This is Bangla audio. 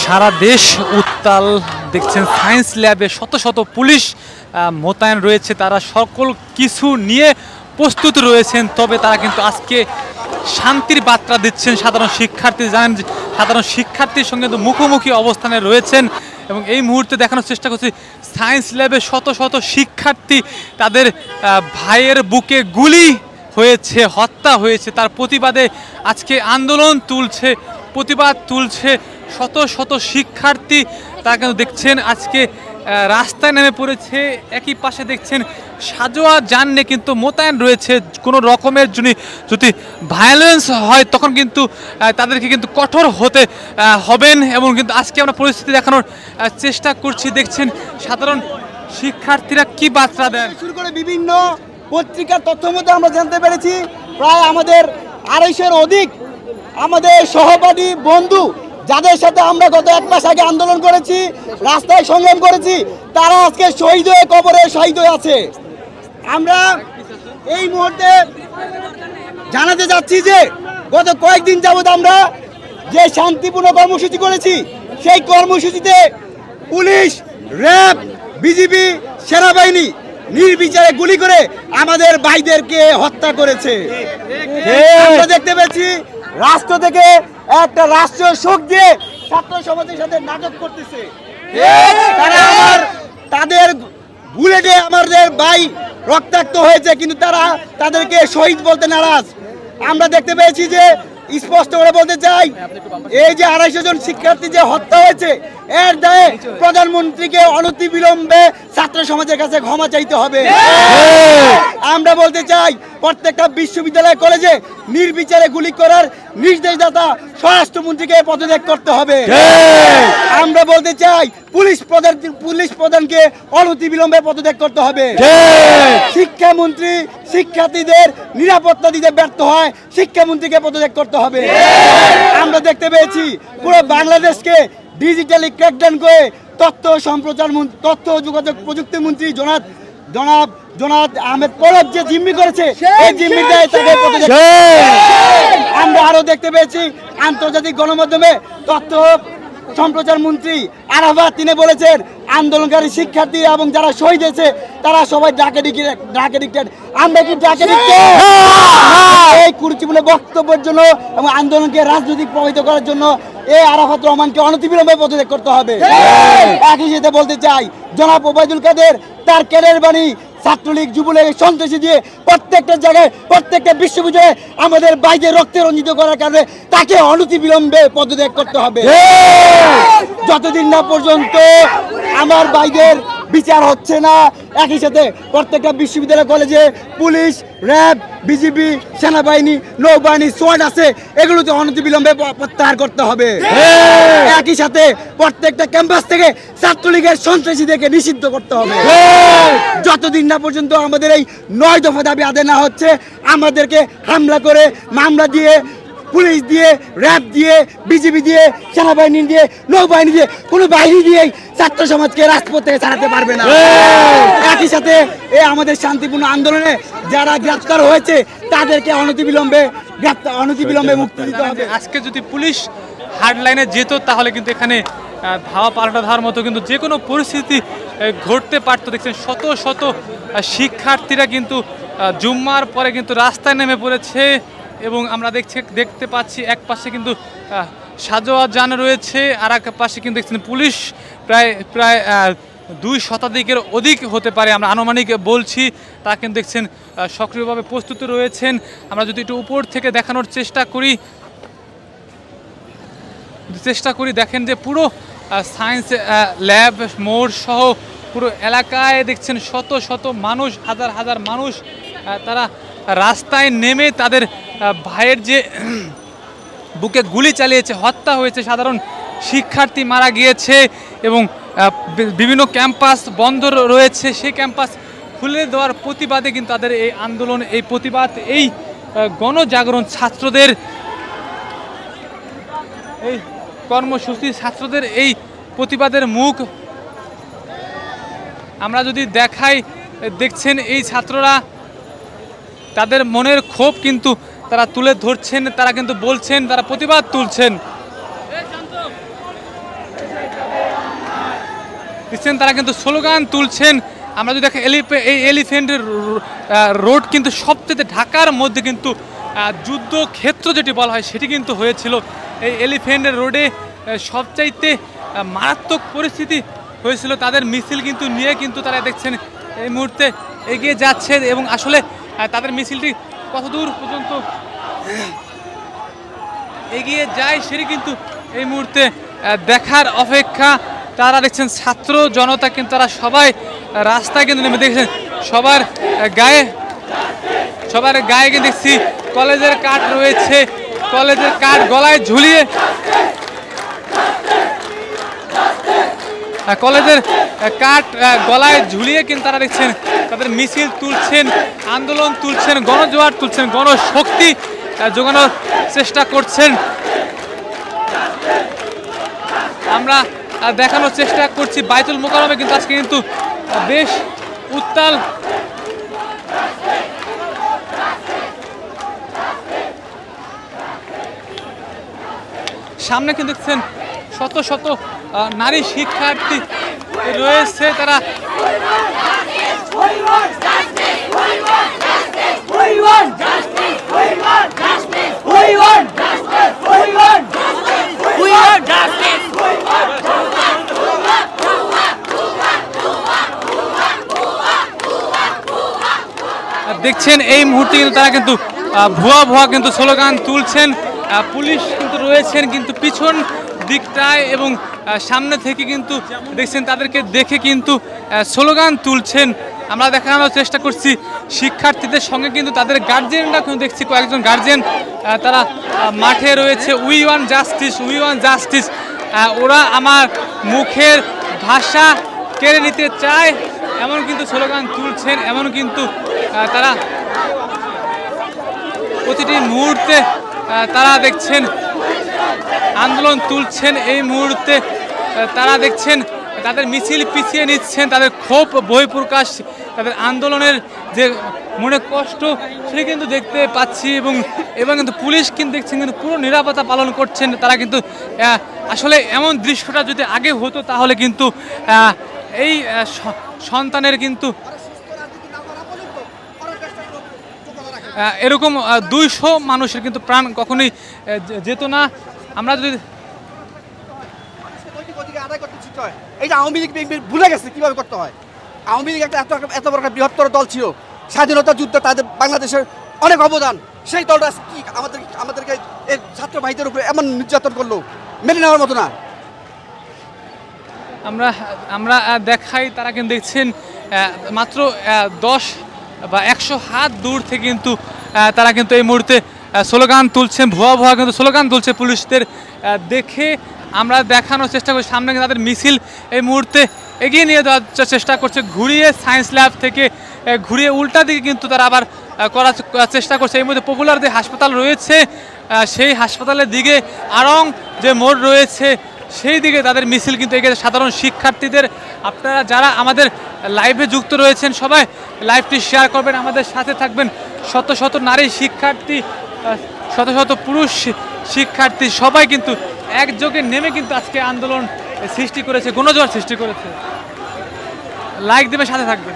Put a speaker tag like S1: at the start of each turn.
S1: সারা দেশ উত্তাল দেখছেন সায়েন্স ল্যাবে শত শত পুলিশ মোতায়েন রয়েছে তারা সকল কিছু নিয়ে প্রস্তুত রয়েছেন তবে তারা কিন্তু আজকে শান্তির বার্তা দিচ্ছেন সাধারণ শিক্ষার্থী জানেন সাধারণ শিক্ষার্থীর সঙ্গে তো মুখোমুখি অবস্থানে রয়েছেন এবং এই মুহূর্তে দেখানোর চেষ্টা করছি সায়েন্স ল্যাবে শত শত শিক্ষার্থী তাদের ভাইয়ের বুকে গুলি হয়েছে হত্যা হয়েছে তার প্রতিবাদে আজকে আন্দোলন তুলছে প্রতিবাদ তুলছে শত শত শিক্ষার্থী তারা কিন্তু দেখছেন আজকে রাস্তায় নেমে পড়েছে একই পাশে দেখছেন সাজোয়া যান কিন্তু মোতায়েন রয়েছে কোনো রকমের যদি ভায়োলেন্স হয় তখন কিন্তু তাদেরকে কিন্তু কঠোর হতে হবেন এবং কিন্তু আজকে আমরা পরিস্থিতি দেখানোর চেষ্টা করছি দেখছেন সাধারণ শিক্ষার্থীরা কি বার্তা দেন
S2: শুরু করে বিভিন্ন পত্রিকার তথ্য মধ্যে আমরা জানতে পেরেছি প্রায় আমাদের 250-এর অধিক আমাদের সহপাঠী বন্ধু যাদের সাথে আমরা গত 1 মাস আগে আন্দোলন করেছি রাস্তায় সংগ্রাম করেছি তারা আজকে শহীদ হয়ে কবরে শহীদ হয়ে আছে আমরা এই মুহূর্তে জানাতে যাচ্ছি যে গত কয়েকদিন যাবত আমরা যে শান্তিপূর্ণ কর্মসূচি করেছি সেই কর্মসূচিতে পুলিশ র্যাব বিজিবি সেনাবাহিনী নির্বিচারে গুলি করে আমাদের ভাইদেরকে হত্যা করেছে আমরা দেখতে পেয়েছি রাষ্ট্র থেকে একটা রাষ্ট্রীয় শোক দিয়ে ছাত্র সমাজের সাথে নাটক করতেছে তাদের বুলেটে আমাদের ভাই রক্তাক্ত হয়েছে কিন্তু তারা তাদেরকে শহীদ বলতে নারাজ আমরা দেখতে পেয়েছি যে স্পষ্ট করে বলতে চাই এই যে 250 জন শিক্ষার্থী যে হত্যা হয়েছে এর দায়ে প্রধানমন্ত্রীকে অনতিবিলম্বে ছাত্র সমাজের কাছে ক্ষমা চাইতে হবে আমরা বলতে চাই প্রত্যেকটা বিশ্ববিদ্যালয় কলেজে নির্বিচারে গুলি করার নির্দেশদাতা স্বরাষ্ট্রমন্ত্রীকে পদত্যাগ করতে হবে আমরা বলতে চাই পুলিশ প্রধানকে অনতিবিলম্বে পদত্যাগ করতে হবে শিক্ষামন্ত্রী শিক্ষার্থীদের নিরাপত্তা দিতে ব্যর্থ হয় শিক্ষামন্ত্রীকে পদত্যাগ করতে হবে আমরা দেখতে পেয়েছি পুরো বাংলাদেশকে ডিজিটালি ক্র্যাকডাউন করে তথ্য ও যোগাযোগ প্রযুক্তি মন্ত্রী জনাব আহমেদ পলক যে জিম্মি করেছে এই জিম্মির দায়ে তাকে পদত্যাগ আমরা আরো দেখতে পেয়েছি আন্তর্জাতিক গণমাধ্যমে তথ্য সম্প্রচার মন্ত্রী আরাফাত তিনি বলেছেন আন্দোলনকারী শিক্ষার্থী এবং যারা শহীদ হয়েছে তারা সবাই ডাকে ডিক্টেড আমরা কি ডাকে ডিক্টেড এই কুরুচিপূর্ণ বক্তব্যের জন্য এবং আন্দোলনকে রাজনৈতিক প্রভাবিত করার জন্য এই আরাফাত রহমানকে অনতিবিলম্বে পদত্যাগ করতে হবে একই সাথে বলতে চাই জনাব ওবায়দুল কাদের তার ক্যাডার বাণী ছাত্রলীগ যুবলীগ সন্ত্রাসী দিয়ে প্রত্যেকটা জায়গায় প্রত্যেকটা বিশ্ববিদ্যালয়ে আমাদের ভাইদের রক্তে রঞ্জিত করার কারণে তাকে অনতিবিলম্বে পদত্যাগ করতে হবে যতদিন না পর্যন্ত আমার ভাইদের বিচার হচ্ছে না একই সাথে প্রত্যেকটা বিশ্ববিদ্যালয় কলেজে পুলিশ র্যাব বিজিবি সেনাবাহিনী নৌবাহিনী সোয়ার্ড আছে এগুলোতে অনতিবিলম্বে প্রত্যাহার করতে হবে একই সাথে প্রত্যেকটা ক্যাম্পাস থেকে ছাত্রলীগের সন্ত্রাসীদেরকে নিষিদ্ধ করতে হবে যতদিন না পর্যন্ত আমাদের এই 9 দফা দাবি আদায় না হচ্ছে আমাদেরকে হামলা করে মামলা দিয়ে পুলিশ দিয়ে র্যাব দিয়ে বিজিবি দিয়ে সেনাবাহিনী দিয়ে নৌবাহিনী দিয়ে কোনো বাহিনী দিয়েই ছাত্র সমাজকে রাজপথ থেকে ছাড়াতে পারবে না একই সাথে আমাদের শান্তিপূর্ণ আন্দোলনে যারা গ্রেপ্তার হয়েছে তাদেরকে অনতিবিলম্বে মুক্তি দিতে হবে
S1: আজকে যদি পুলিশ হার্ডলাইনে যেত তাহলে কিন্তু এখানে ধাওয়া পাল্টা ধাওয়ার মতো কিন্তু যে কোনো পরিস্থিতি ঘটতে পারতো দেখছেন শত শত শিক্ষার্থীরা কিন্তু জুম্মার পরে কিন্তু রাস্তায় নেমে পড়েছে এবং আমরা দেখতে পাচ্ছি এক পাশে কিন্তু সাজোয়া যান রয়েছে আর এক পাশে কিন্তু দেখছেন পুলিশ প্রায় 2 শতাধিকের অধিক হতে পারে আমরা আনুমানিক বলছি তা কিন্তু দেখছেন সক্রিয়ভাবে প্রস্তুত রয়েছেন আমরা যদি একটু উপর থেকে দেখানোর চেষ্টা করি দেখেন যে পুরো সায়েন্স ল্যাব মোড় সহ পুরো এলাকায় দেখছেন শত শত মানুষ হাজার হাজার মানুষ তারা রাস্তায় নেমে তাদের ভাইয়ের যে বুকে গুলি চালিয়েছে হত্যা হয়েছে সাধারণ শিক্ষার্থী মারা গিয়েছে এবং বিভিন্ন ক্যাম্পাস বন্ধ রয়েছে সেই ক্যাম্পাস খুলে দেওয়ার প্রতিবাদে কিন্তু তাদের এই আন্দোলন এই প্রতিবাদ এই গণজাগরণ ছাত্রদের এই কর্মসূচি ছাত্রদের এই প্রতিবাদের মুখ আমরা যদি দেখাই দেখছেন এই ছাত্ররা তাদের মনের ক্ষোভ কিন্তু তারা তুলে ধরছেন তারা কিন্তু বলছেন তারা প্রতিবাদ তুলছেন দেখছেন তারা কিন্তু স্লোগান তুলছেন। আমরা যদি দেখি এই এলিফ্যান্ট রোড কিন্তু সবচেয়ে ঢাকার মধ্যে কিন্তু যুদ্ধক্ষেত্র যেটি বলা হয় সেটি কিন্তু হয়েছিল এই এলিফ্যান্ট রোডে। সবচাইতে মারাত্মক পরিস্থিতি হয়েছিল। তাদের মিছিল কিন্তু নিয়ে কিন্তু তারা দেখছেন এই মুহূর্তে এগিয়ে যাচ্ছে এবং আসলে তাদের মিছিলটি কতদূর পর্যন্ত এগিয়ে যায় সেটি কিন্তু এই মুহূর্তে দেখার অপেক্ষা। তারা দেখছেন ছাত্র জনতা কিন্তু তারা সবাই রাস্তায় কিন্তু নেমে দেখছেন সবার গায়ে কিন্তু দেখছি কলেজের কার্ড রয়েছে, কলেজের কার্ড গলায় ঝুলিয়ে কলেজের কার্ড গলায় ঝুলিয়ে কিন্তু তারা দেখছেন তাদের মিছিল তুলছেন, আন্দোলন তুলছেন, গণজোয়ার তুলছেন, গণশক্তি জোগানোর চেষ্টা করছেন। আমরা দেখানোর চেষ্টা করছি বাইতুল মোকাররমে কিন্তু আজকে কিন্তু বেশ উত্তাল সামনে কিন্তু দেখছেন শত শত নারী শিক্ষার্থী রয়েছে। তারা দেখছেন এই মুহূর্তে কিন্তু তারা কিন্তু ভুয়া কিন্তু স্লোগান তুলছেন। পুলিশ কিন্তু রয়েছেন কিন্তু পিছন দিকটায় এবং সামনে থেকে কিন্তু দেখছেন তাদেরকে দেখে কিন্তু স্লোগান তুলছেন। আমরা দেখানোর চেষ্টা করছি শিক্ষার্থীদের সঙ্গে কিন্তু তাদের গার্জিয়ানরা কিন্তু দেখছি কয়েকজন গার্জিয়ান তারা মাঠে রয়েছে। We want justice, we want justice. ওরা আমার মুখের ভাষা কেড়ে নিতে চায় এমন কিন্তু স্লোগান তুলছেন। এমন কিন্তু তারা প্রতিটি মুহূর্তে তারা দেখছেন আন্দোলন তুলছেন। এই মুহূর্তে তারা দেখছেন তাদের মিছিল পিছিয়ে নিচ্ছেন, তাদের ক্ষোভ বহিঃপ্রকাশ, তাদের আন্দোলনের যে মনে কষ্ট সেটা কিন্তু দেখতে পাচ্ছি এবং কিন্তু পুলিশ কিন্তু দেখছেন কিন্তু পুরো নিরাপত্তা পালন করছেন। তারা কিন্তু আসলে এমন দৃশ্যটা যদি আগে হতো তাহলে কিন্তু এই সন্তানের কিন্তু এরকম 200 মানুষের কিন্তু প্রাণ কখনোই যেত না। আমরা যদি
S2: এই যে আওয়ামী লীগ ভুলে গেছে কিভাবে করতে হয়। আওয়ামী লীগ একটা এত বড় একটা বৃহত্তর দল ছিল, স্বাধীনতা যুদ্ধে তাদের বাংলাদেশের অনেক অবদান। সেই দলটা কি আমাদেরকে এই ছাত্র ভাইদের উপরে এমন নির্যাতন করলো, মেনে নেওয়ার মতো না।
S1: আমরা দেখাই তারা কিন্তু দেখছেন মাত্র 10 বা 100 হাত দূর থেকে কিন্তু তারা কিন্তু এই মুহূর্তে স্লোগান তুলছেন, ভুয়া কিন্তু স্লোগান তুলছে পুলিশদের দেখে। আমরা দেখানোর চেষ্টা করছি সামনে তাদের মিছিল এই মুহূর্তে এগিয়ে নিয়ে যাওয়ার চেষ্টা করছে, ঘুরিয়ে সায়েন্স ল্যাব থেকে ঘুরিয়ে উল্টা দিকে কিন্তু তারা আবার করার চেষ্টা করছে। এই মুহূর্তে পপুলার যে হাসপাতাল রয়েছে সেই হাসপাতালের দিকে আড়ং যে মোড় রয়েছে সেই দিকে তাদের মিছিল কিন্তু এগিয়ে। সাধারণ শিক্ষার্থীদের আপনারা যারা আমাদের লাইভে যুক্ত রয়েছেন সবাই লাইভটি শেয়ার করবেন, আমাদের সাথে থাকবেন। শত শত নারী শিক্ষার্থী, শত শত পুরুষ শিক্ষার্থী সবাই কিন্তু একযোগে নেমে কিন্তু আজকে আন্দোলন সৃষ্টি করেছে, গণজোয়ার সৃষ্টি করেছে। লাইক দেবে, সাথে থাকবেন।